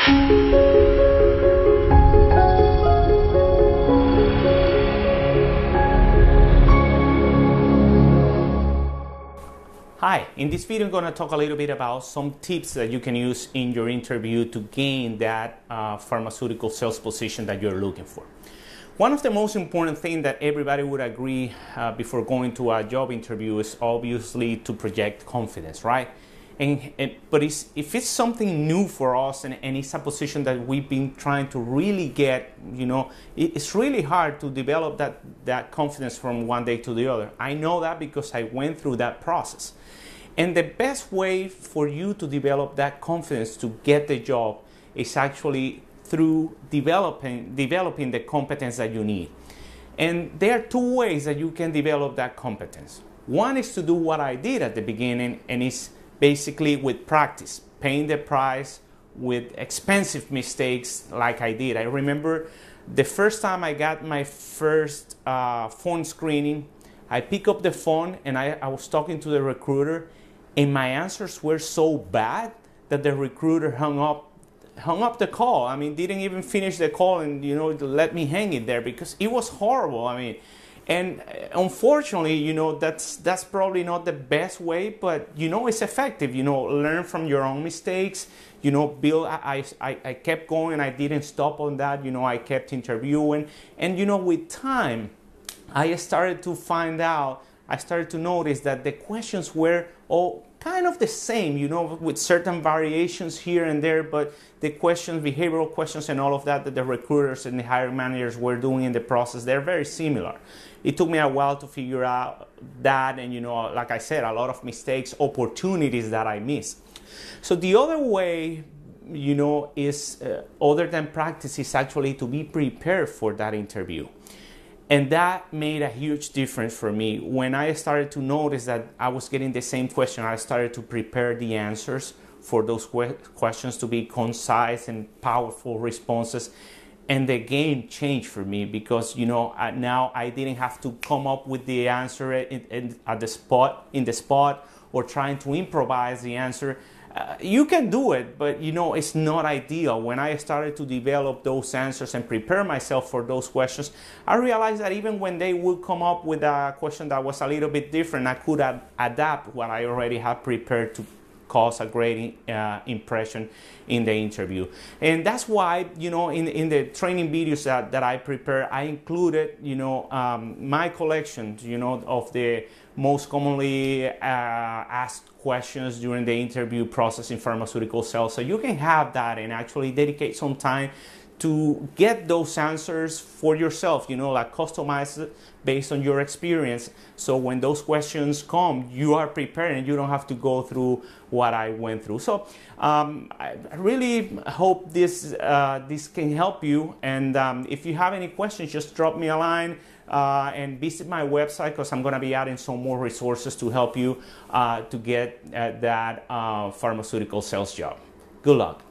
Hi, in this video I'm going to talk a little bit about some tips that you can use in your interview to gain that pharmaceutical sales position that you're looking for. One of the most important things that everybody would agree before going to a job interview is obviously to project confidence, right? But if it's something new for us and it's a position that we've been trying to really get, it's really hard to develop that confidence from one day to the other. I know that because I went through that process. And the best way for you to develop that confidence to get the job is actually through developing the competence that you need. And there are two ways that you can develop that competence. One is to do what I did at the beginning, and it's basically with practice, paying the price with expensive mistakes like I did. I remember the first time I got my first phone screening, I picked up the phone and I was talking to the recruiter, and my answers were so bad that the recruiter hung up the call. I mean, didn't even finish the call and, let me hang it there because it was horrible. I mean, and unfortunately, that's probably not the best way, but, it's effective. Learn from your own mistakes, build. I kept going. I didn't stop on that. I kept interviewing. And, with time, I started to notice that the questions were all kind of the same, with certain variations here and there, but the questions, behavioral questions and all of that the recruiters and the hiring managers were doing in the process, they're very similar. It took me a while to figure out that, and like I said, a lot of mistakes, opportunities that I missed. So the other way, is other than practice, is actually to be prepared for that interview. And that made a huge difference for me. When I started to notice that I was getting the same question, I started to prepare the answers for those questions to be concise and powerful responses. And the game changed for me because, now I didn't have to come up with the answer in the spot, or trying to improvise the answer. You can do it, but it's not ideal. When I started to develop those answers and prepare myself for those questions, I realized that even when they would come up with a question that was a little bit different, I could adapt what I already had prepared to cause a great impression in the interview. And that's why, in the training videos that I prepare, I included, my collection, of the most commonly asked questions during the interview process in pharmaceutical sales. So you can have that and actually dedicate some time to get those answers for yourself, like customize it based on your experience. So when those questions come, you are prepared and you don't have to go through what I went through. So I really hope this can help you. And if you have any questions, just drop me a line and visit my website, because I'm going to be adding some more resources to help you to get that pharmaceutical sales job. Good luck.